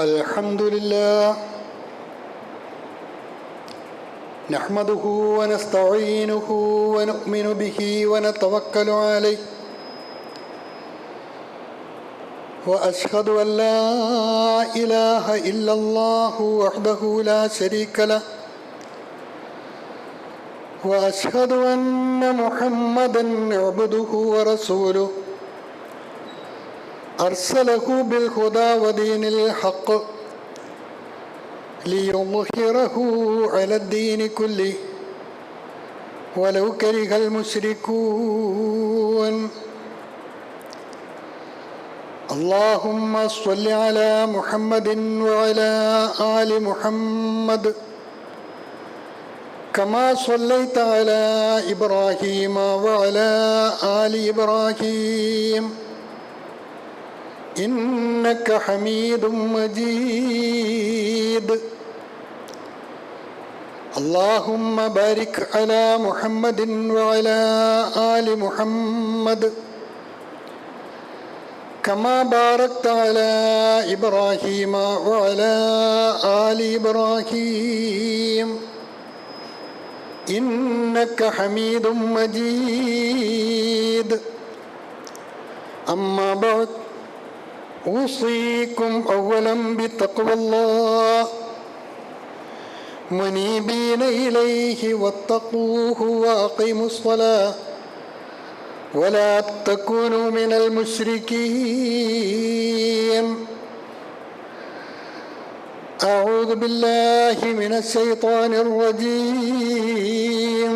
الحمد لله نحمده ونستعينه ونؤمن به ونتوكل عليه وأشهد أن لا إله إلا الله وحده لا شريك له وأشهد أن محمدًا عبده ورسوله أرسله بالهدى ودين الحق ليظهره على الدين كله ولو كره المشركون اللهم صل على محمد وعلى آل محمد كما صليت على إبراهيم وعلى آل إبراهيم إنك حميد مجيد اللهم بارك على محمد وعلى آل محمد كما باركت على إبراهيم وعلى آل إبراهيم إنك حميد مجيد أما بعد أوصيكم أولا بتقوى الله منيبين إليه واتقوه وأقيموا الصلاة ولا تكونوا من المشركين أعوذ بالله من الشيطان الرجيم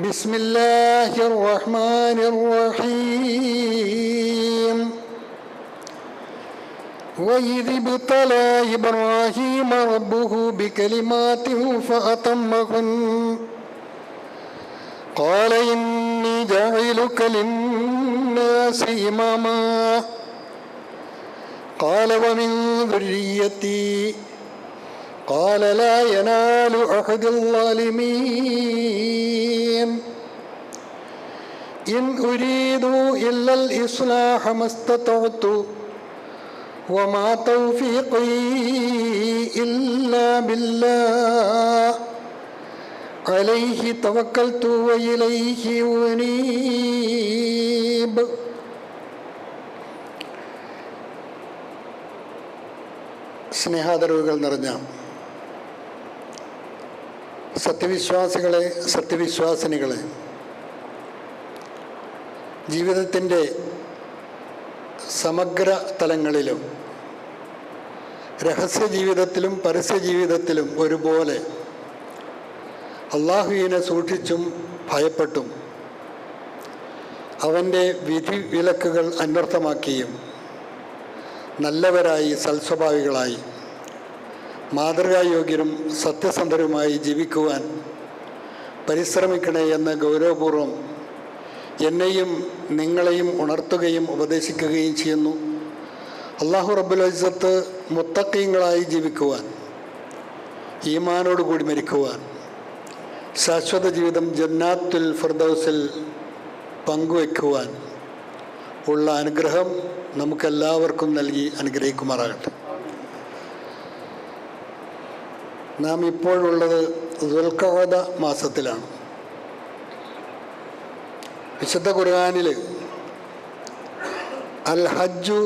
بسم الله الرحمن الرحيم وإذ ابتلى إبراهيم ربه بكلمات فأتمهن قال إني جاعلك للناس إماما قال ومن ذريتي قال لا ينال أحد الظالمين إن أريد إلا الإصلاح ما استطعت وما توفيقي إلا بالله عليه توكلت وإليه أنيب. സ്നേഹാദരവുകൾ നിറഞ്ഞ സത്യവിശ്വാസികളെ, സത്യവിശ്വാസിനികളെ, ജീവിതത്തിൻ്റെ സമഗ്ര തലങ്ങളിലും രഹസ്യ ജീവിതത്തിലും പരസ്യ ജീവിതത്തിലും ഒരുപോലെ അള്ളാഹുവിനെ സൂക്ഷിച്ചും ഭയപ്പെട്ടും അവൻ്റെ വിധി വിലക്കുകൾ അന്വർത്ഥമാക്കിയും നല്ലവരായി സൽസ്വഭാവികളായി മാതൃകായോഗ്യരും സത്യസന്ധരുമായി ജീവിക്കുവാൻ പരിശ്രമിക്കണേ എന്ന് ഗൗരവപൂർവം എന്നെയും നിങ്ങളെയും ഉണർത്തുകയും ഉപദേശിക്കുകയും ചെയ്യുന്നു. അല്ലാഹു റബ്ബുൽ ഇസ്സത്ത് മുത്തഖീങ്ങളായി ജീവിക്കുവാൻ, ഈമാനോടുകൂടി മരിക്കുവാൻ, ശാശ്വത ജീവിതം ജന്നാത്തുൽ ഫിർദൗസിൽ പങ്കുവയ്ക്കുവാൻ ഉള്ള അനുഗ്രഹം നമുക്കെല്ലാവർക്കും നൽകി അനുഗ്രഹിക്കുമാറാകട്ടെ. നാം ഇപ്പോഴുള്ളത് ദുൽഖഅദ മാസത്തിലാണ്. വിശുദ്ധ ഖുർആനിൽ അൽ ഹജ്ജു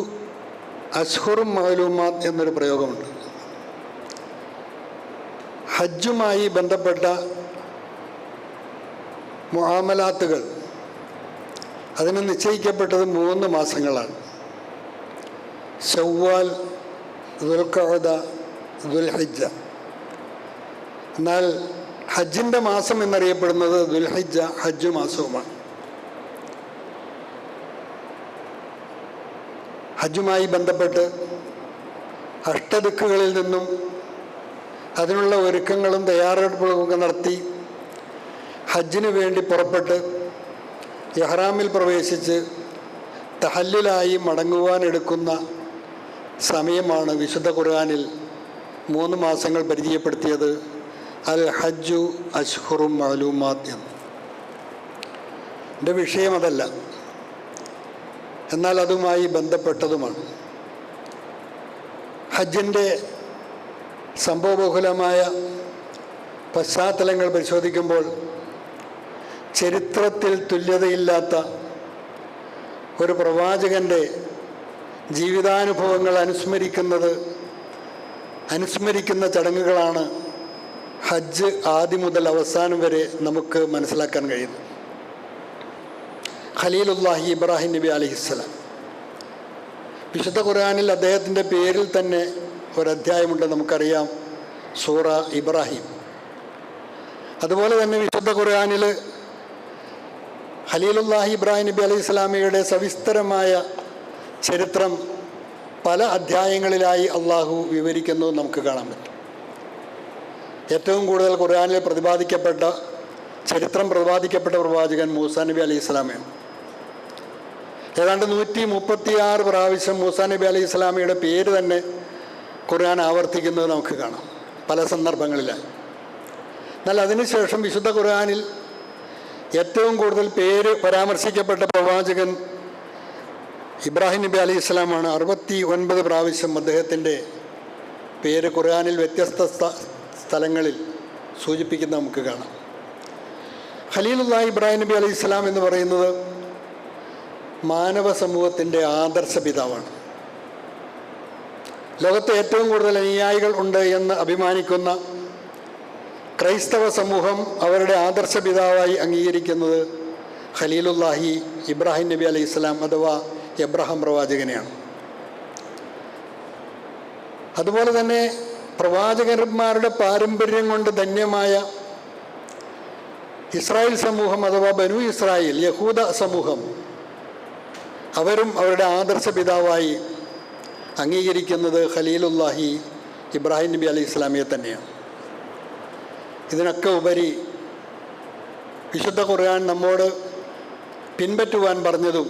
അശ്ഹുറും മഅലൂമാത്ത് എന്നൊരു പ്രയോഗമുണ്ട്. ഹജ്ജുമായി ബന്ധപ്പെട്ട മുആമലാത്തുകൾ അതിന് നിശ്ചയിക്കപ്പെട്ടത് 3 മാസങ്ങളാണ്. ശവ്വാൽ, ദുൽഖഅദ, ദുൽഹിജ്ജ. എന്നാൽ ഹജ്ജിൻ്റെ മാസം എന്നറിയപ്പെടുന്നത് ദുൽഹിജ്ജ, ഹജ്ജ് മാസവുമാണ്. ഹജ്ജുമായി ബന്ധപ്പെട്ട് അഷ്ടദിക്കുകളിൽ നിന്നും അതിനുള്ള ഒരുക്കങ്ങളും തയ്യാറെടുപ്പുകളൊക്കെ നടത്തി ഹജ്ജിന് വേണ്ടി പുറപ്പെട്ട് ഇഹ്റാമിൽ പ്രവേശിച്ച് തഹല്ലുലായി മടങ്ങുവാനെടുക്കുന്ന സമയമാണ് വിശുദ്ധ ഖുർആനിൽ 3 മാസങ്ങൾ പരിചയപ്പെടുത്തിയത്. അൽ ഹജ്ജു അശ്ഹുറും മഅലൂമാത്ത് എന്ന്. എൻ്റെ വിഷയം അതല്ല, എന്നാൽ അതുമായി ബന്ധപ്പെട്ടതുമാണ്. ഹജ്ജിൻ്റെ സംഭവബഹുലമായ പശ്ചാത്തലങ്ങൾ പരിശോധിക്കുമ്പോൾ ചരിത്രത്തിൽ തുല്യതയില്ലാത്ത ഒരു പ്രവാചകൻ്റെ ജീവിതാനുഭവങ്ങൾ അനുസ്മരിക്കുന്ന ചടങ്ങുകളാണ് ഹജ്ജ് ആദ്യം മുതൽ അവസാനം വരെ നമുക്ക് മനസ്സിലാക്കാൻ കഴിയുന്നത്. ഖലീലുല്ലാഹി ഇബ്രാഹിം നബി അലൈഹിസ്സലാം, വിശുദ്ധ ഖുർആനിൽ അദ്ദേഹത്തിൻ്റെ പേരിൽ തന്നെ ഒരധ്യായമുണ്ട്, നമുക്കറിയാം, സൂറ ഇബ്രാഹിം. അതുപോലെ തന്നെ വിശുദ്ധ ഖുർആനിൽ ഖലീലുല്ലാഹി ഇബ്രാഹിം നബി അലൈഹി സ്വലാമയുടെ സവിസ്തരമായ ചരിത്രം പല അധ്യായങ്ങളിലായി അള്ളാഹു വിവരിക്കുന്നത് നമുക്ക് കാണാൻ പറ്റും. ഏറ്റവും കൂടുതൽ ഖുർആനിൽ ചരിത്രം പ്രതിപാദിക്കപ്പെട്ട പ്രവാചകൻ മൂസാ നബി അലൈഹി സ്വലാമയാണ്. ഏതാണ്ട് 136 പ്രാവശ്യം മൂസാ നബി അലൈഹി സ്വലാമയുടെ പേര് തന്നെ ഖുർആൻ ആവർത്തിക്കുന്നത് നമുക്ക് കാണാം പല സന്ദർഭങ്ങളിലായി. എന്നാൽ അതിനുശേഷം വിശുദ്ധ ഖുർആനിൽ ഏറ്റവും കൂടുതൽ പേര് പരാമർശിക്കപ്പെട്ട പ്രവാചകൻ ഇബ്രാഹിം നബി അലൈഹി സ്വലാമാണ്. 69 പ്രാവശ്യം അദ്ദേഹത്തിൻ്റെ പേര് ഖുർആനിൽ വ്യത്യസ്ത സ്ഥലങ്ങളിൽ സൂചിപ്പിക്കുന്ന നമുക്ക് കാണാം. ഖലീലുല്ലാഹി ഇബ്രാഹിം നബി അലൈഹി സ്വലാം എന്ന് പറയുന്നത് മാനവ സമൂഹത്തിൻ്റെ ആദർശ പിതാവാണ്. ലോകത്തെ ഏറ്റവും കൂടുതൽ അനുയായികൾ ഉണ്ട് എന്ന് അഭിമാനിക്കുന്ന ക്രൈസ്തവ സമൂഹം അവരുടെ ആദർശ പിതാവായി അംഗീകരിക്കുന്നത് ഖലീലുല്ലാഹി ഇബ്രാഹിം നബി അലൈഹി സ്വലാം അഥവാ എബ്രഹാം പ്രവാചകനെയാണ്. അതുപോലെ തന്നെ പ്രവാചകന്മാരുടെ പാരമ്പര്യം കൊണ്ട് ധന്യമായ ഇസ്രായേൽ സമൂഹം അഥവാ ബനു ഇസ്രായേൽ, യഹൂദ സമൂഹം, അവരും അവരുടെ ആദർശ പിതാവായി അംഗീകരിക്കുന്നത് ഖലീലുല്ലാഹി ഇബ്രാഹിം നബി അലൈഹി സ്വലാമിയെ തന്നെയാണ്. ഇതിനൊക്കെ ഉപരി വിശുദ്ധ ഖുർആൻ നമ്മോട് പിൻപറ്റുവാൻ പറഞ്ഞതും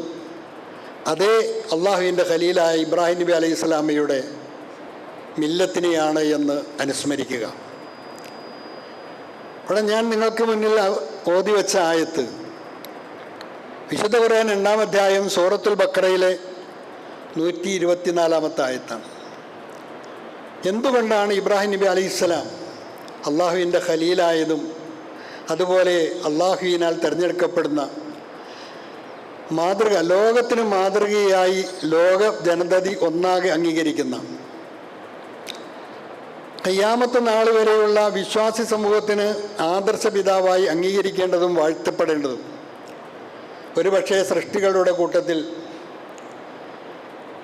അതേ അള്ളാഹുവിൻ്റെ ഖലീലായ ഇബ്രാഹിം നബി അലൈഹി സ്വലാമയുടെ മില്ലത്തിനെയാണ് എന്ന് അനുസ്മരിക്കുക. ഇവിടെ ഞാൻ നിങ്ങൾക്ക് മുന്നിൽ ഓതി വെച്ച ആയത്ത് വിശുദ്ധ ഖുർആൻ 8-ാം അധ്യായം സൂറത്തുൽ ബഖറയിലെ 124-ാമത്തെ ആയത്താണ്. എന്തുകൊണ്ടാണ് ഇബ്രാഹിം നബി അലൈഹിസ്സലാം അള്ളാഹുവിൻ്റെ ഖലീലായതും അതുപോലെ അള്ളാഹുവിനാൽ തിരഞ്ഞെടുക്കപ്പെടുന്ന ലോകത്തിന് മാതൃകയായി ലോക ജനതതി ഒന്നാകെ അംഗീകരിക്കുന്ന ഖിയാമത്ത് നാൾ വരെയുള്ള വിശ്വാസി സമൂഹത്തിന് ആദർശ പിതാവായി അംഗീകരിക്കേണ്ടതും വാഴ്ത്തപ്പെടേണ്ടതും ഒരുപക്ഷെ സൃഷ്ടികളുടെ കൂട്ടത്തിൽ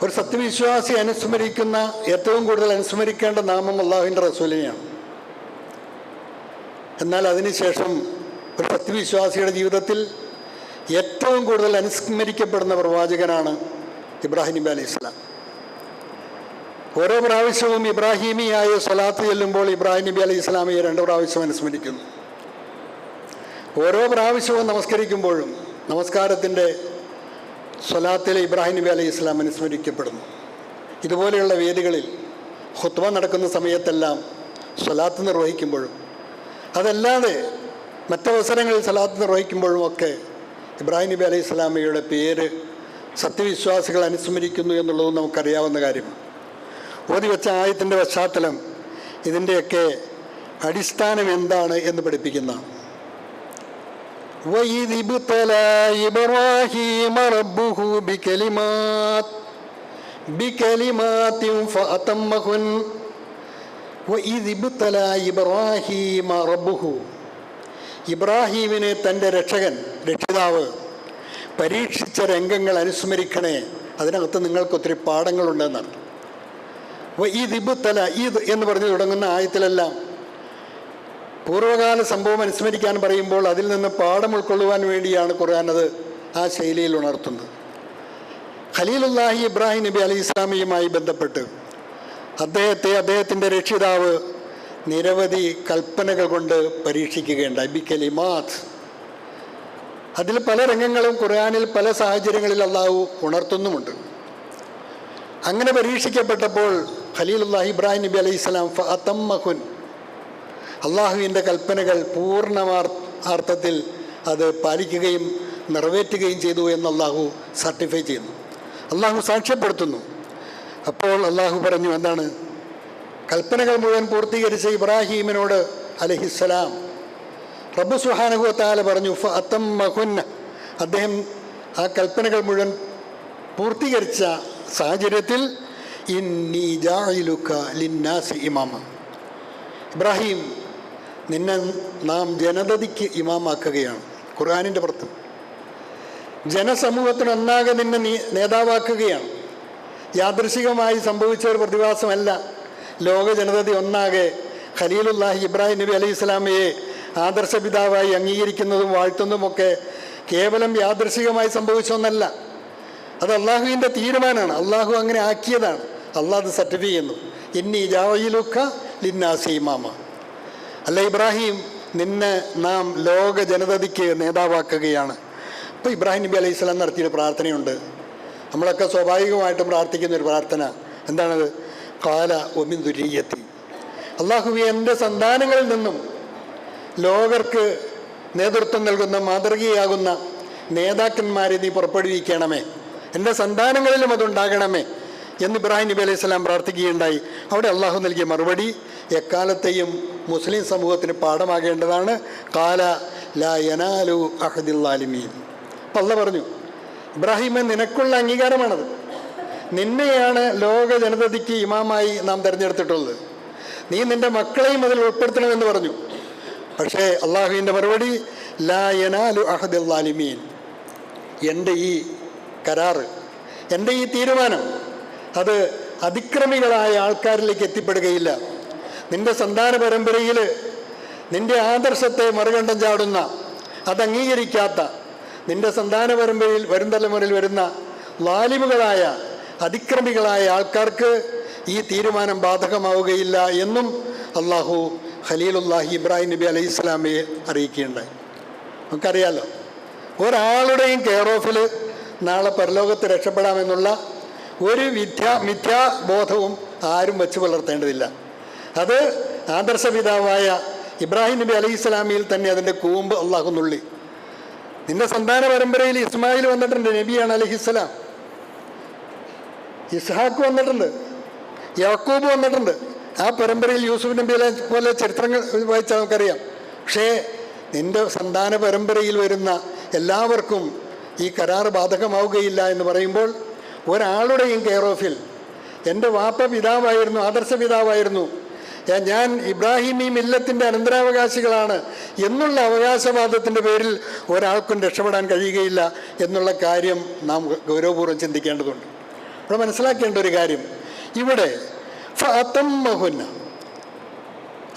ഒരു സത്യവിശ്വാസി ഏറ്റവും കൂടുതൽ അനുസ്മരിക്കേണ്ട നാമം അള്ളാഹുവിൻ്റെ റസൂലിനെയാണ്. എന്നാൽ അതിനുശേഷം ഒരു സത്യവിശ്വാസിയുടെ ജീവിതത്തിൽ ഏറ്റവും കൂടുതൽ അനുസ്മരിക്കപ്പെടുന്ന പ്രവാചകനാണ് ഇബ്രാഹിം നബി അലൈഹി സ്വലാം. ഓരോ പ്രാവശ്യവും ഇബ്രാഹിമിയായ സ്വലാത്ത് ചെല്ലുമ്പോൾ ഇബ്രാഹിം നബി അലൈഹി സ്വലാമിയെ 2 പ്രാവശ്യം അനുസ്മരിക്കുന്നു. ഓരോ പ്രാവശ്യവും നമസ്കരിക്കുമ്പോഴും നമസ്കാരത്തിൻ്റെ സ്വലാത്തിലെ ഇബ്രാഹിം നബി അലൈഹി സ്വലാം അനുസ്മരിക്കപ്പെടുന്നു. ഇതുപോലെയുള്ള വേദികളിൽ ഖുത്ബ നടക്കുന്ന സമയത്തെല്ലാം സ്വലാത്ത് നിർവഹിക്കുമ്പോഴും അതല്ലാതെ മറ്റവസരങ്ങളിൽ സ്വലാത്ത് നിർവഹിക്കുമ്പോഴുമൊക്കെ ഇബ്രാഹിം നബി അലൈഹി സ്വലാമയുടെ പേര് സത്യവിശ്വാസികൾ അനുസ്മരിക്കുന്നു എന്നുള്ളതും നമുക്കറിയാവുന്ന കാര്യമാണ്. ഓതി വെച്ച ആയത്തിൻ്റെ പശ്ചാത്തലം ഇതിൻ്റെയൊക്കെ അടിസ്ഥാനം എന്താണ് എന്ന് പഠിപ്പിക്കുന്ന وَإِذِ ابْتَلَى إِبْرَاهِيمَ رَبُّهُ بِكَلِمَاتٍ فَأَتَمَّهُنَّ وَإِذِ ابْتَلَى إِبْرَاهِيمَ رَبُّهُ ഇബ്രാഹീമിനെ തൻ്റെ രക്ഷിതാവ് പരീക്ഷിച്ച രംഗങ്ങൾ അനുസ്മരിക്കണേ. അതിനകത്ത് നിങ്ങൾക്കൊത്തിരി പാഠങ്ങളുണ്ടെന്നാണ്. ഈദ് ഇബ്തല, ഈദ് എന്ന് പറഞ്ഞു തുടങ്ങുന്ന ആയത്തിലെല്ലാം പൂർവ്വകാല സംഭവം അനുസ്മരിക്കാൻ പറയുമ്പോൾ അതിൽ നിന്ന് പാഠം ഉൾക്കൊള്ളുവാൻ വേണ്ടിയാണ് ഖുർആൻ അത് ആ ശൈലിയിൽ ഉണർത്തുന്നത്. ഖലീലുല്ലാഹി ഇബ്രാഹിം നബി അലൈഹി ഇസ്ലാമിയുമായി ബന്ധപ്പെട്ട് അദ്ദേഹത്തിൻ്റെ രക്ഷിതാവ് നിരവധി കൽപ്പനകൾ കൊണ്ട് പരീക്ഷിക്കുകയുണ്ടായി. ബിക്കലിമാത്ത്. അതിൽ പല രംഗങ്ങളും ഖുർആനിൽ പല സാഹചര്യങ്ങളിൽ അള്ളാഹു ഉണർത്തുന്നുമുണ്ട്. അങ്ങനെ പരീക്ഷിക്കപ്പെട്ടപ്പോൾ ഖലീലുല്ലാഹി ഇബ്രാഹിം നബി അലൈഹി സ്വലാം ഫഅതമ്മഹുൻ, അള്ളാഹുവിൻ്റെ കൽപ്പനകൾ പൂർണ്ണാർത്ഥത്തിൽ അത് പാലിക്കുകയും നിറവേറ്റുകയും ചെയ്തു എന്ന് അള്ളാഹു സർട്ടിഫൈ ചെയ്യുന്നു, അള്ളാഹു സാക്ഷ്യപ്പെടുത്തുന്നു. അപ്പോൾ അള്ളാഹു പറഞ്ഞു, എന്താണ്? കൽപ്പനകൾ മുഴുവൻ പൂർത്തീകരിച്ച ഇബ്രാഹീമിനോട് അലൈഹിസ്സലാം റബ്ബ് സുബ്ഹാനഹു വ തആല പറഞ്ഞു ഫഅതമ്മഹുന്ന, അദ്ദേഹം ആ കൽപ്പനകൾ മുഴുവൻ പൂർത്തീകരിച്ച സാഹചര്യത്തിൽ ഇന്നി ജാഇലുക ലിന്നാസി ഇമാമ, ഇബ്രാഹിം നിന്നെ നാം ജനതയ്ക്ക് ഇമാമാക്കുകയാണ്. ഖുർആനിൻ്റെ പുറത്ത് ജനസമൂഹത്തിനൊന്നാകെ നിന്നെ നേതാവാക്കുകയാണ്. യാദൃശികമായി സംഭവിച്ച ഒരു പ്രതിഭാസമല്ല. ലോക ജനതതി ഒന്നാകെ ഖലീലുല്ലാഹി ഇബ്രാഹിം നബി അലൈഹി സ്വലാമയെ ആദർശപിതാവായി അംഗീകരിക്കുന്നതും വാഴ്ത്തുന്നതുമൊക്കെ കേവലം യാദൃശികമായി സംഭവിച്ച ഒന്നല്ല. അത് അള്ളാഹുവിൻ്റെ തീരുമാനമാണ്. അള്ളാഹു അങ്ങനെ ആക്കിയതാണ്. അള്ളാഹ് അത് സർട്ടിഫൈ ചെയ്യുന്നു. ഇന്നി ജാഇലുക ലിന്നാസി ഇമാമ, അല്ല ഇബ്രാഹിം നിന്നെ നാം ലോക ജനതയ്ക്ക് നേതാവാക്കുകയാണ്. അപ്പോൾ ഇബ്രാഹിം നബി അലൈഹി സ്വലാം നടത്തിയൊരു പ്രാർത്ഥനയുണ്ട്. നമ്മളൊക്കെ സ്വാഭാവികമായിട്ടും പ്രാർത്ഥിക്കുന്നൊരു പ്രാർത്ഥന എന്താണത്? ഖാല വമിൻ ദുരിയത്തി, അള്ളാഹുവേ എൻ്റെ സന്താനങ്ങളിൽ നിന്നും ലോകർക്ക് നേതൃത്വം നൽകുന്ന മാതൃകയാകുന്ന നേതാക്കന്മാരെ നീ പുറപ്പെടുവിക്കണമേ, എൻ്റെ സന്താനങ്ങളിലും അതുണ്ടാകണമേ എന്ന് ഇബ്രാഹിം നബി അലൈഹി സ്വലാം പ്രാർത്ഥിക്കുകയുണ്ടായി. അവിടെ അള്ളാഹു നൽകിയ മറുപടി എക്കാലത്തെയും മുസ്ലിം സമൂഹത്തിന് പാഠമാകേണ്ടതാണ്. ഖാല ലാ യനാലു അഹദിൽ ളാലിമീൻ. അപ്പം അള്ളാഹ് പറഞ്ഞു, ഇബ്രാഹിമെ നിനക്കുള്ള അംഗീകാരമാണത്. നിന്നെയാണ് ലോക ജനതയ്ക്ക് ഇമാമായി നാം തിരഞ്ഞെടുത്തിട്ടുള്ളത്. നീ നിൻ്റെ മക്കളെയും അതിൽ ഉൾപ്പെടുത്തണമെന്ന് പറഞ്ഞു. പക്ഷേ അള്ളാഹുവിൻ്റെ മറുപടി ലാ യനാലു അഹദിൽ ളാലിമീൻ, എൻ്റെ ഈ കരാറ്, എൻ്റെ ഈ തീരുമാനം അത് അതിക്രമികളായ ആൾക്കാരിലേക്ക് എത്തിപ്പെടുകയില്ല. നിൻ്റെ സന്താന പരമ്പരയിൽ നിൻ്റെ ആദർശത്തെ മറുകണ്ഠം ചാടുന്ന, അത് അംഗീകരിക്കാത്ത നിൻ്റെ സന്താന പരമ്പരയിൽ വരും തലമുറയിൽ വരുന്ന ളാലിമുകളായ അതിക്രമികളായ ആൾക്കാർക്ക് ഈ തീരുമാനം ബാധകമാവുകയില്ല എന്നും അള്ളാഹു ഖലീലുല്ലാഹി ഇബ്രാഹിം നബി അലൈഹി സ്വലാമയെ അറിയിക്കുകയുണ്ടായി. നമുക്കറിയാലോ, ഒരാളുടെയും കെയർ ഓഫിൽ നാളെ പരലോകത്ത് രക്ഷപ്പെടാമെന്നുള്ള ഒരു മിഥ്യാബോധവും ആരും വെച്ച് പുലർത്തേണ്ടതില്ല. അത് ആദർശപിതാവായ ഇബ്രാഹിം നബി അലൈഹി സ്വലാമിയിൽ തന്നെ അതിൻ്റെ കൂമ്പ് അള്ളാഹു നുള്ളി. നിന്റെ സന്താന പരമ്പരയിൽ ഇസ്മായിൽ വന്നിട്ടുണ്ട്, നബിയാണ് അലൈഹിസ്സലാം. ഇസ്ഹാഖ് വന്നിട്ടുണ്ട്, യാക്കൂബ് വന്നിട്ടുണ്ട്. ആ പരമ്പരയിൽ യൂസുഫ് നബിയെ പോലെ ചരിത്രങ്ങൾ വായിച്ചാൽ നമുക്കറിയാം. പക്ഷേ നിന്റെ സന്താന പരമ്പരയിൽ വരുന്ന എല്ലാവർക്കും ഈ കരാർ ബാധകമാവുകയില്ല എന്ന് പറയുമ്പോൾ ഒരാളുടെയും കെയർ ഓഫിൽ എൻ്റെ വാപ്പ പിതാവായിരുന്നു, ആദർശ പിതാവായിരുന്നു, ഞാൻ ഇബ്രാഹിമി മില്ലത്തിൻ്റെ അനന്തരാവകാശികളാണ് എന്നുള്ള അവകാശവാദത്തിൻ്റെ പേരിൽ ഒരാൾക്കും രക്ഷപ്പെടാൻ കഴിയുകയില്ല എന്നുള്ള കാര്യം നാം ഗൗരവപൂർവ്വം ചിന്തിക്കേണ്ടതുണ്ട്. ഇവിടെ മനസ്സിലാക്കേണ്ട ഒരു കാര്യം, ഇവിടെ ഫഅതമ്മഹുന്ന,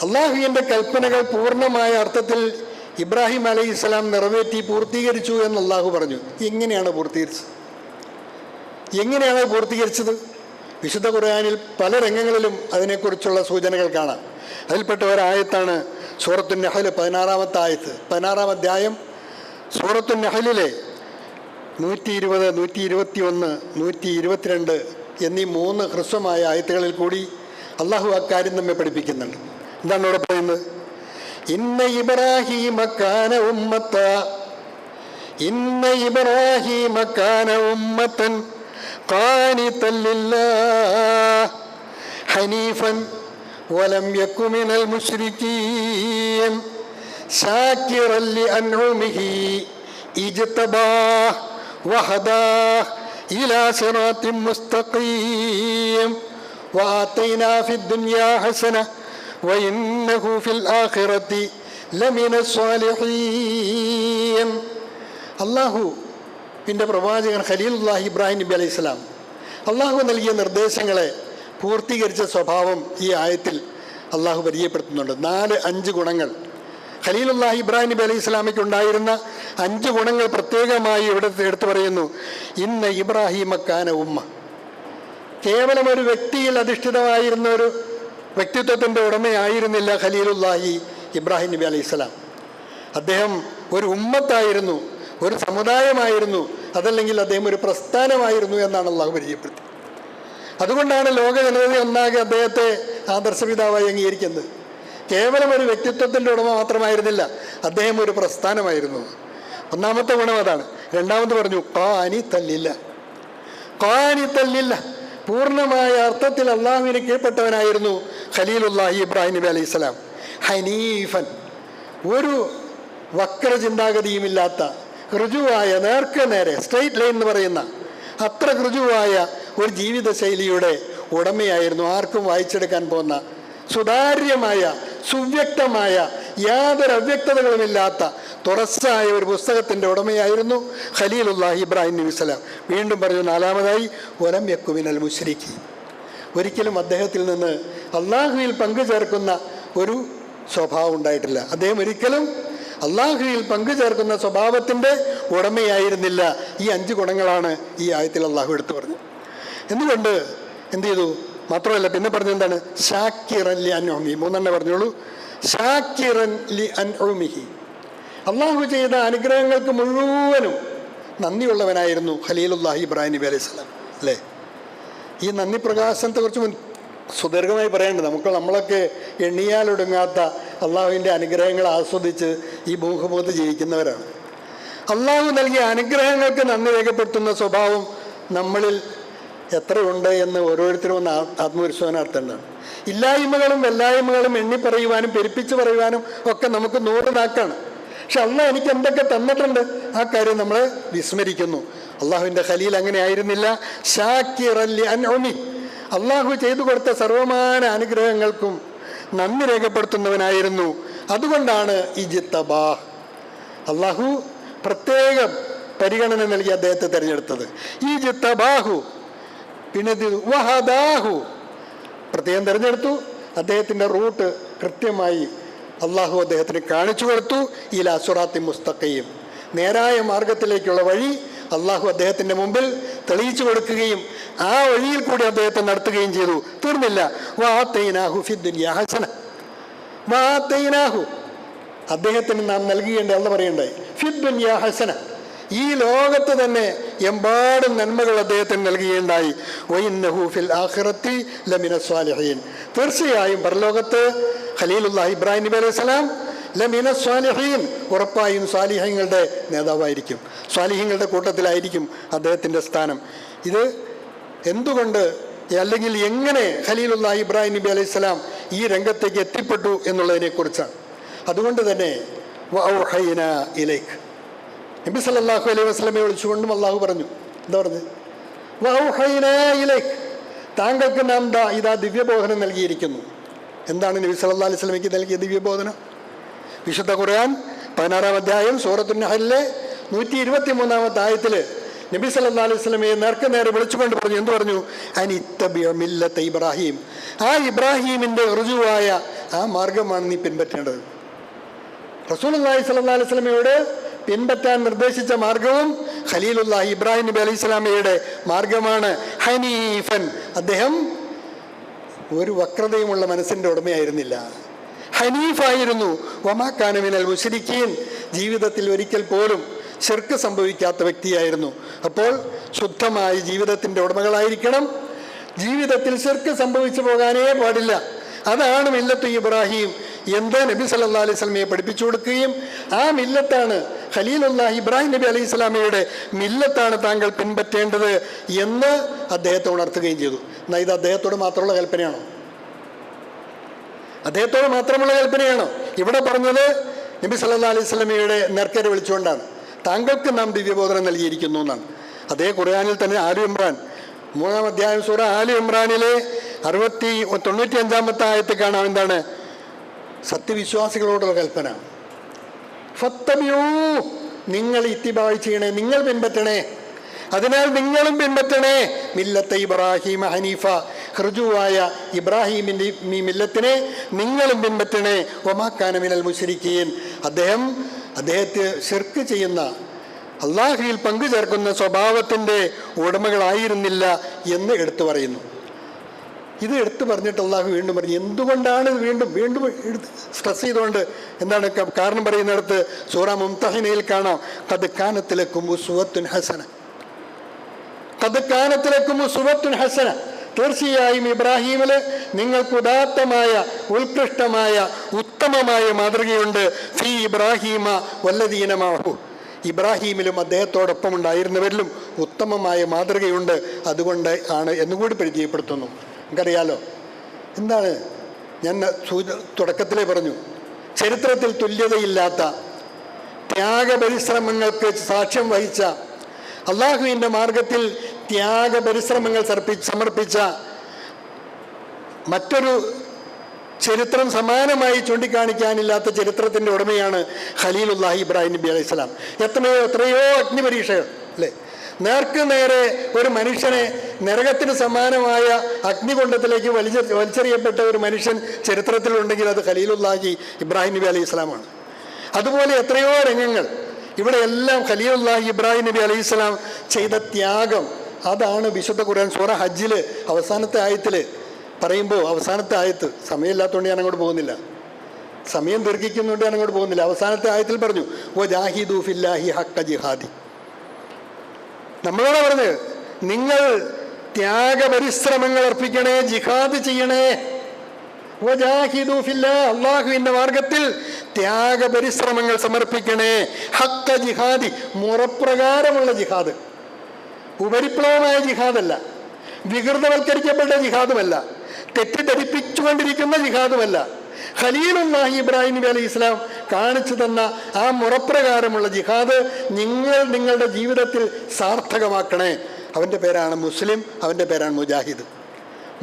അള്ളാഹുവിൻ്റെ കൽപ്പനകൾ പൂർണ്ണമായ അർത്ഥത്തിൽ ഇബ്രാഹിം അലൈഹി സ്വലാം നിറവേറ്റി പൂർത്തീകരിച്ചു എന്ന് അള്ളാഹു പറഞ്ഞു. എങ്ങനെയാണ് പൂർത്തീകരിച്ചത്? വിശുദ്ധ ഖുർആനിൽ പല രംഗങ്ങളിലും അതിനെക്കുറിച്ചുള്ള സൂചനകൾ കാണാം. അതിൽപ്പെട്ട ഒരായത്താണ് സൂറത്തു നഹൽ 16-ാമത്തെ ആയത്ത്. 16-ാം അധ്യായം സൂറത്തു നഹലിലെ 120, 121, 122 എന്നീ 3 ഹ്രസ്വമായ ആയത്തുകളിൽ കൂടി അള്ളാഹു അക്കാര്യം നമ്മെ പഠിപ്പിക്കുന്നുണ്ട്. എന്താണ് ഇവിടെ പറയുന്നത്? ഇന്ന ഇബ്രാഹീമ കാന ഉമ്മത്തൻ ഖാനിതൻ ലില്ലാഹി ഹനീഫൻ വലം യകു മിനൽ മുശ്രികീൻ ശാകിറൻ ലിഅൻഉമിഹി ഇജ്തബാഹ് വഹദാഹ് ഇലാ സിറാത്തിൻ മുസ്തഖീം വആതൈനാ ഫിദ്ദുനിയാ ഹസന വഇന്നഹു ഫിൽ ആഖിറതി ലമിനസ് സ്വാലിഹീൻ. അല്ലാഹുവിൻ്റെ പ്രവാചകൻ ഖലീലുല്ലാഹി ഇബ്രാഹിം നബി അലൈഹി സ്വലാം അള്ളാഹു നൽകിയ നിർദ്ദേശങ്ങളെ പൂർത്തീകരിച്ച സ്വഭാവം ഈ ആയത്തിൽ അള്ളാഹു പരിചയപ്പെടുത്തുന്നുണ്ട്. 4-5 ഗുണങ്ങൾ ഖലീലുല്ലാഹി ഇബ്രാഹിം നബി അലൈഹി സ്വലാമയ്ക്ക് ഉണ്ടായിരുന്ന 5 ഗുണങ്ങൾ പ്രത്യേകമായി ഇവിടെ എടുത്തു പറയുന്നു. ഇന്ന ഇബ്രാഹിമ കാന ഉമ്മ, കേവലം ഒരു വ്യക്തിയിൽ അധിഷ്ഠിതമായിരുന്ന ഒരു വ്യക്തിത്വത്തിൻ്റെ ഉടമയായിരുന്നില്ല ഖലീലുല്ലാഹി ഇബ്രാഹിം നബി അലൈഹി സ്വലാം. അദ്ദേഹം ഒരു ഉമ്മത്തായിരുന്നു, ഒരു സമുദായമായിരുന്നു, അതല്ലെങ്കിൽ അദ്ദേഹം ഒരു പ്രസ്ഥാനമായിരുന്നു എന്നാണ് അള്ളാഹു പരിചയപ്പെടുത്തി. അതുകൊണ്ടാണ് ലോക ജനത ഒന്നാകെ അദ്ദേഹത്തെ ആദർശപിതാവായി അംഗീകരിക്കുന്നത്. കേവലം ഒരു വ്യക്തിത്വത്തിൻ്റെ ഉടമ മാത്രമായിരുന്നില്ല, അദ്ദേഹം ഒരു പ്രസ്ഥാനമായിരുന്നു. ഒന്നാമത്തെ ഗുണം അതാണ്. രണ്ടാമത് പറഞ്ഞു ഖാനിതൻ ലില്ലാഹ്, പൂർണ്ണമായ അർത്ഥത്തിൽ അള്ളാഹുവിന് കീഴ്പ്പെട്ടവനായിരുന്നു ഖലീലുല്ലാഹി ഇബ്രാഹിം നബി അലൈഹി സ്വലാം. ഹനീഫൻ, ഒരു വക്ര ചിന്താഗതിയുമില്ലാത്ത ഋജുവായ, നേരെ സ്ട്രെയിറ്റ് ലൈൻ എന്ന് പറയുന്ന അത്ര ഋജുവായ ഒരു ജീവിതശൈലിയുടെ ഉടമയായിരുന്നു. ആർക്കും വായിച്ചെടുക്കാൻ പോകുന്ന സുതാര്യമായ, സുവ്യക്തമായ, യാതൊരു അവ്യക്തതകളുമില്ലാത്ത തുറസ്സായ ഒരു പുസ്തകത്തിൻ്റെ ഉടമയായിരുന്നു ഖലീലുല്ലാഹി ഇബ്രാഹിം നബി സ്വലാം. വീണ്ടും പറഞ്ഞു, നാലാമതായി വലം യക്കു മിനൽ മുശ്രിക്കീൻ. ഒരിക്കലും അദ്ദേഹത്തിൽ നിന്ന് അള്ളാഹുവിൽ പങ്കു ചേർക്കുന്ന ഒരു സ്വഭാവം ഉണ്ടായിട്ടില്ല. അദ്ദേഹം ഒരിക്കലും അള്ളാഹുവിൽ പങ്കു ചേർക്കുന്ന സ്വഭാവത്തിൻ്റെ ഉടമയായിരുന്നില്ല. ഈ 5 ഗുണങ്ങളാണ് ഈ ആയത്തിൽ അള്ളാഹു എടുത്തു പറഞ്ഞത്. എന്തുകൊണ്ട് എന്ത് ചെയ്തു? മാത്രമല്ല പിന്നെ പറഞ്ഞ എന്താണ്? ഷാക്കിറൻ ലി അൻഉമിഹി. 3 പറഞ്ഞോളൂ. ഷാക്കിറൻ ലി അൻഉമിഹി. അള്ളാഹു ചെയ്ത അനുഗ്രഹങ്ങൾക്ക് മുഴുവനും നന്ദിയുള്ളവനായിരുന്നു ഖലീലുല്ലാഹി ഇബ്രാഹിം നബി അലൈഹി സ്വലാം, അല്ലേ? ഈ നന്ദി പ്രകാശനത്തെക്കുറിച്ച് സുദീർഘമായി പറയേണ്ടത്. നമ്മളൊക്കെ എണ്ണിയാലൊടുങ്ങാത്ത അള്ളാഹുവിൻ്റെ അനുഗ്രഹങ്ങൾ ആസ്വദിച്ച് ഈ ഭൂമുഖത്ത് ജീവിക്കുന്നവരാണ്. അള്ളാഹു നൽകിയ അനുഗ്രഹങ്ങൾക്ക് നന്ദി രേഖപ്പെടുത്തുന്ന സ്വഭാവം നമ്മളിൽ എത്രയുണ്ട് എന്ന് ഓരോരുത്തരും ഒന്ന് ആത്മപരിശോധന നടത്തേണ്ടതാണ്. ഇല്ലായ്മകളും എല്ലായ്മകളും എണ്ണി പറയുവാനും പെരുപ്പിച്ച് പറയുവാനും ഒക്കെ നമുക്ക് 100 നാക്കാണ്. പക്ഷെ അള്ളാഹ് എനിക്ക് എന്തൊക്കെ തന്നിട്ടുണ്ട്, ആ കാര്യം നമ്മൾ വിസ്മരിക്കുന്നു. അള്ളാഹുവിൻ്റെ ഖലീൽ അങ്ങനെ ആയിരുന്നില്ല. ഷാക്കിറൻ ലി അൻഉമി. അള്ളാഹു ചെയ്തു കൊടുത്ത സർവമാന അനുഗ്രഹങ്ങൾക്കും നന്ദി രേഖപ്പെടുത്തുന്നവനായിരുന്നു. അതുകൊണ്ടാണ് ഇജ്തബാഹ്, അള്ളാഹു പ്രത്യേകം പരിഗണന നൽകി അദ്ദേഹത്തെ തിരഞ്ഞെടുത്തത്. ഇജ്തബാഹു, പിന്നെ വഹദാഹു, പ്രത്യേകം തിരഞ്ഞെടുത്തു. അദ്ദേഹത്തിൻ്റെ റൂട്ട് കൃത്യമായി അള്ളാഹു അദ്ദേഹത്തിന് കാണിച്ചു കൊടുത്തു. ഇലാ സിറാത്തി മുസ്തഖീം, നേരായ മാർഗത്തിലേക്കുള്ള വഴി അള്ളാഹു അദ്ദേഹത്തിൻ്റെ മുമ്പിൽ തെളിയിച്ചു കൊടുക്കുകയും ആ വഴിയിൽ കൂടി അദ്ദേഹത്തെ നടത്തുകയും ചെയ്തു. തീർന്നില്ല. വആതൈനാഹു ഫിദ്ദുനിയാ ഹസന. വആതൈനാഹു, അദ്ദേഹത്തിന് നാം നൽകിയേണ്ട അള്ളാഹ് പറയണ്ടായി. ഫിദ്ദുനിയാ ഹസന, ഈ ലോകത്ത് തന്നെ എമ്പാടും നന്മകൾ അദ്ദേഹത്തിന് നൽകുകയുണ്ടായി. വഇന്നഹു ഫിൽ ആഖിറത്തി ലമിന സ്വാലിഹീൻ, തീർച്ചയായും പരലോകത്ത് ഖലീലുല്ലാഹി ഇബ്രാഹിം നബി അലൈഹി സ്വലാം ലമിന സ്വാലിഹീൻ, ഉറപ്പായും സ്വാലിഹീങ്ങളുടെ നേതാവായിരിക്കും, സ്വാലിഹീങ്ങളുടെ കൂട്ടത്തിലായിരിക്കും അദ്ദേഹത്തിൻ്റെ സ്ഥാനം. ഇത് എന്തുകൊണ്ട്, അല്ലെങ്കിൽ എങ്ങനെ ഖലീലുല്ലാഹി ഇബ്രാഹിം നബി അലൈഹി സ്വലാം ഈ രംഗത്തേക്ക് എത്തിപ്പെട്ടു എന്നുള്ളതിനെക്കുറിച്ചാണ്. അതുകൊണ്ട് തന്നെ വഔഹൈനാ ഇലൈക്, നബി സല്ലല്ലാഹു അലൈഹി വസല്ലമയെ വിളിച്ചുകൊണ്ടും അള്ളാഹു പറഞ്ഞു. എന്താ പറഞ്ഞത്? വഔഹൈനാ ഇലൈക്, താങ്കൾക്ക് നാം ഇതാ ദിവ്യബോധനം നൽകിയിരിക്കുന്നു. എന്താണ് നബി സല്ലല്ലാഹു അലൈഹി വസല്ലമയ്ക്ക് നൽകിയ ദിവ്യബോധനം? വിശുദ്ധ ഖുർആൻ 16-ാം അധ്യായം സൂറത്തുൻ നഹ്ലിലെ 123-ാമത്തെ ആയത്തിൽ നബി സല്ലല്ലാഹു അലൈഹി വസല്ലമയെ നേരെ വിളിച്ചുകൊണ്ട് പറഞ്ഞു. എന്ത് പറഞ്ഞു? അനിത്തബിഅ മില്ലത ഇബ്രാഹിം, ആ ഇബ്രാഹീമിൻ്റെ ഋജുവായ ആ മാർഗമാണ് നീ പിൻപറ്റേണ്ടത്. റസൂലുള്ളാഹി സ്വല്ലല്ലാഹു അലൈഹി വസല്ലമയോട് പിൻപറ്റാൻ നിർദ്ദേശിച്ച മാർഗവും ഖലീലുല്ലാഹി ഇബ്രാഹിം നബി അലൈഹി സ്വലാമയുടെ മാർഗമാണ്. ഹനീഫൻ, അദ്ദേഹം ഒരു വക്രതയുമുള്ള മനസ്സിൻ്റെ ഉടമയായിരുന്നില്ല, ഹനീഫായിരുന്നു. വമാ കാന മിനൽ മുശ്രിക്കീൻ, ജീവിതത്തിൽ ഒരിക്കൽ പോലും ശിർക്ക് സംഭവിക്കാത്ത വ്യക്തിയായിരുന്നു. അപ്പോൾ ശുദ്ധമായ ജീവിതത്തിൻ്റെ ഉടമകളായിരിക്കണം. ജീവിതത്തിൽ ശിർക്ക് സംഭവിച്ചു പോകാനേ പാടില്ല. അതാണ് മില്ലത്ത് ഇബ്രാഹിം എന്ന് നബി സല്ലല്ലാഹു അലൈഹി വസല്ലമയെ പഠിപ്പിച്ചു കൊടുക്കുകയും ആ മില്ലത്താണ് ഖലീലുല്ലാഹി ഇബ്രാഹിം നബി അലൈഹി സ്വലാമയുടെ മില്ലത്താണ് താങ്കൾ പിൻപറ്റേണ്ടത് എന്ന് അദ്ദേഹത്തെ ഉണർത്തുകയും ചെയ്തു. എന്നാൽ ഇത് അദ്ദേഹത്തോട് മാത്രമുള്ള കൽപ്പനയാണോ? അദ്ദേഹത്തോട് മാത്രമുള്ള കൽപ്പനയാണോ? ഇവിടെ പറഞ്ഞത് നബി സല്ലല്ലാഹു അലൈഹി വസല്ലമയുടെ നേർക്കരെ വിളിച്ചുകൊണ്ടാണ്. താങ്കൾക്ക് നാം ദിവ്യബോധനം നൽകിയിരിക്കുന്നു എന്നാണ്. അതേ ഖുർആനിൽ തന്നെ ആലു ഇമ്രാൻ 3-ാം അധ്യായം സൂറ ആലു ഇമ്രാനിലെ 95-ാമത്തെ ആയത്തിൽ കാണാം. എന്താണ്? സത്യവിശ്വാസികളോടുള്ള കൽപ്പന. ഫത്തബിഊ, നിങ്ങൾ ഇത്തിബാഅ് ചെയ്യണേ, നിങ്ങൾ പിൻപറ്റണേ. അതിനാൽ നിങ്ങളും പിൻപറ്റണേ മില്ലത്തെ ഇബ്രാഹിം ഹനീഫ, ഋജുവായ ഇബ്രാഹിമിൻ്റെ ഈ മില്ലത്തിനെ നിങ്ങളും പിൻപറ്റണേ. വമാ കാന മിനൽ മുശ്രിക്കീൻ, അദ്ദേഹത്തെ ശിർക്ക് ചെയ്യുന്ന, അള്ളാഹുവിൽ പങ്കു ചേർക്കുന്ന സ്വഭാവത്തിൻ്റെ ഉടമകളായിരുന്നില്ല എന്ന് എടുത്തു പറയുന്നു. ഇത് എടുത്തു പറഞ്ഞിട്ട് അള്ളാഹു വീണ്ടും പറഞ്ഞു. എന്തുകൊണ്ടാണ് വീണ്ടും സ്ട്രെസ് ചെയ്തുകൊണ്ട് എന്താണ് കാരണം പറയുന്നിടത്ത് സൂറ മുംതഹിനയിൽ കാണാം. ഖദ് കാനത് ലക്കും ഉസ്വത്തുൻ ഹസന, ഖദ് കാനത് ലക്കും ഉസ്വത്തുൻ ഹസന, തീർച്ചയായും ഇബ്രാഹീമിൽ നിങ്ങൾക്ക് ഉദാത്തമായ, ഉത്കൃഷ്ടമായ, ഉത്തമമായ മാതൃകയുണ്ട്. ഫീ ഇബ്രാഹീമ വല്ലദീന മഅഹു, ഇബ്രാഹീമിലും അദ്ദേഹത്തോടൊപ്പം ഉണ്ടായിരുന്നവരിലും ഉത്തമമായ മാതൃകയുണ്ട്. അതുകൊണ്ട് ആണ് എന്നുകൂടി പരിചയപ്പെടുത്തുന്നു. നമുക്കറിയാലോ എന്താണ് ഞാൻ തുടക്കത്തിലേ പറഞ്ഞു, ചരിത്രത്തിൽ തുല്യതയില്ലാത്ത ത്യാഗപരിശ്രമങ്ങൾക്ക് സാക്ഷ്യം വഹിച്ച, അള്ളാഹുവിൻ്റെ മാർഗത്തിൽ ത്യാഗപരിശ്രമങ്ങൾ സമർപ്പിച്ച മറ്റൊരു ചരിത്രം സമാനമായി ചൂണ്ടിക്കാണിക്കാനില്ലാത്ത ചരിത്രത്തിൻ്റെ ഉടമയാണ് ഖലീലുല്ലാഹി ഇബ്രാഹിം നബി അലൈഹി സ്വലാം. എത്രയോ അഗ്നിപരീക്ഷകൾ അല്ലേ, നേർക്ക് നേരെ ഒരു മനുഷ്യനെ നരകത്തിന് സമാനമായ അഗ്നികുണ്ഡത്തിലേക്ക് വലിച്ചെറിയപ്പെട്ട ഒരു മനുഷ്യൻ ചരിത്രത്തിലുണ്ടെങ്കിൽ അത് ഖലീലുല്ലാഹി ഇബ്രാഹിം നബി അലൈഹി സ്വലാമാണ്. അതുപോലെ എത്രയോ രംഗങ്ങൾ ഇവിടെ എല്ലാം ഖലീലുല്ലാഹി ഇബ്രാഹിം നബി അലൈഹി സ്വലാം ചെയ്ത ത്യാഗം, അതാണ് വിശുദ്ധ ഖുർആൻ സൂറ ഹജ്ജിൽ അവസാനത്തെ ആയത്തിൽ പറയുമ്പോൾ, അവസാനത്തെ ആയത്ത് സമയമില്ലാത്തതുകൊണ്ട് ഞാൻ അങ്ങോട്ട് പോകുന്നില്ല, സമയം ദീർഘിക്കുന്നുണ്ട് ഞാൻ അങ്ങോട്ട് പോകുന്നില്ല. അവസാനത്തെ ആയത്തിൽ പറഞ്ഞു വജാഹിദു ഫില്ലാഹി ഹഖ്ക ജിഹാദി. നമ്മളോട് പറഞ്ഞ് നിങ്ങൾ ത്യാഗപരിശ്രമങ്ങൾ അർപ്പിക്കണേ, ജിഹാദ് ചെയ്യണേ. വജാഹിദു ഫില്ലാഹ്, അള്ളാഹുവിൻ്റെ മാർഗത്തിൽ ത്യാഗപരിശ്രമങ്ങൾ സമർപ്പിക്കണേ. ഹഖ്ക ജിഹാദി, മുറപ്രകാരമുള്ള ജിഹാദ്, ഉപരിപ്ലവമായ ജിഹാദല്ല, വികൃതവൽക്കരിക്കപ്പെട്ട ജിഹാദുമല്ല, തെറ്റിദ്ധരിപ്പിച്ചുകൊണ്ടിരിക്കുന്ന ജിഹാദുമല്ല. ഖലീലുല്ലാഹി ഇബ്രാഹിം നബി അലൈഹി ഇസ്ലാം കാണിച്ചു തന്ന ആ മുറപ്രകാരമുള്ള ജിഹാദ് നിങ്ങൾ നിങ്ങളുടെ ജീവിതത്തിൽ സാർത്ഥകമാക്കണേ. അവൻ്റെ പേരാണ് മുസ്ലിം, അവൻ്റെ പേരാണ് മുജാഹിദ്.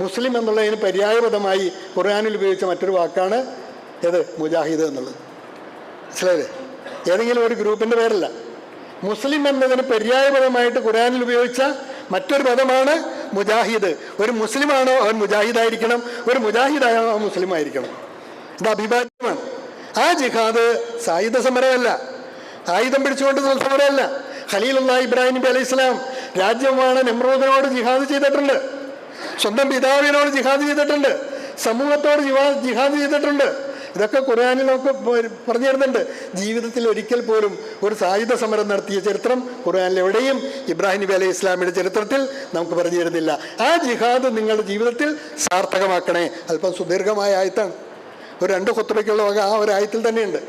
മുസ്ലിം എന്നുള്ളതിന് പര്യായപദമായി ഖുർആനിൽ ഉപയോഗിച്ച മറ്റൊരു വാക്കാണ് ഏത്, മുജാഹിദ് എന്നുള്ളത്. മനസ്സിലായില്ലേ? ഏതെങ്കിലും ഒരു ഗ്രൂപ്പിൻ്റെ പേരല്ല. മുസ്ലിം എന്നതിന് പര്യായപദമായിട്ട് ഖുർആനിൽ ഉപയോഗിച്ച മറ്റൊരു പദമാണ് മുജാഹിദ്. ഒരു മുസ്ലിമാണോ അവൻ മുജാഹിദായിരിക്കണം, ഒരു മുജാഹിദാണോ അവൻ മുസ്ലിം ആയിരിക്കണം. ഇത് അഭിപ്രായമാണ്. ആ ജിഹാദ് സായുധ സമരമല്ല, ആയുധം പിടിച്ചുകൊണ്ട് സമരമല്ല. ഖലീലുല്ലാഹി ഇബ്രാഹിം നബി അലൈഹി സ്വലാം രാജ്യമാണ് നമ്രൂദിനോട് ജിഹാദ് ചെയ്തിട്ടുണ്ട്, സ്വന്തം പിതാവിനോട് ജിഹാദ് ചെയ്തിട്ടുണ്ട്, സമൂഹത്തോട് ജിഹാദ് ചെയ്തിട്ടുണ്ട്. ഇതൊക്കെ ഖുർആനിൽ നമുക്ക് പറഞ്ഞു തരുന്നുണ്ട്. ജീവിതത്തിൽ ഒരിക്കൽ പോലും ഒരു സായുധ സമരം നടത്തിയ ചരിത്രം ഖുർആനിൽ എവിടെയും ഇബ്രാഹിം നബി അലൈഹി ഇസ്ലാമിയുടെ ചരിത്രത്തിൽ നമുക്ക് പറഞ്ഞു തരുന്നില്ല. ആ ജിഹാദ് നിങ്ങളുടെ ജീവിതത്തിൽ സാർത്ഥകമാക്കണേ. അല്പം സുദീർഘമായ ആയത്താണ്, ഒരു 2 ഖുത്ബയ്ക്കുള്ള വക ആ ഒരു ആയത്തിൽ തന്നെയുണ്ട്.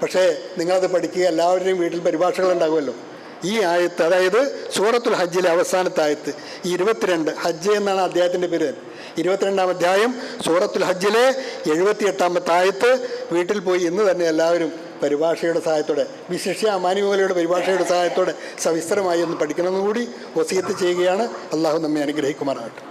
പക്ഷേ നിങ്ങളത് പഠിക്കുക, എല്ലാവരുടെയും വീട്ടിൽ പരിഭാഷകളുണ്ടാകുമല്ലോ. ഈ ആയത്ത്, അതായത് സൂറത്തുൽ ഹജ്ജിലെ അവസാനത്തെ ആയത്ത്, ഈ 22, ഹജ്ജ് എന്നാണ് അദ്ദേഹത്തിൻ്റെ പേര്, 22-ാം അധ്യായം സൂറത്തുൽ ഹജ്ജിലെ 78-ാമത്തെ ആയത്ത് വീട്ടിൽ പോയി ഇന്ന് തന്നെ എല്ലാവരും പരിഭാഷയുടെ സഹായത്തോടെ, വിശിഷ്യ അമാനിമൂലയുടെ പരിഭാഷയുടെ സഹായത്തോടെ സവിസ്തരമായി ഒന്ന് പഠിക്കണമെന്നുകൂടി വസിയത്ത് ചെയ്യുകയാണ്. അള്ളാഹു നമ്മെ അനുഗ്രഹിക്കുമാറാകട്ടെ.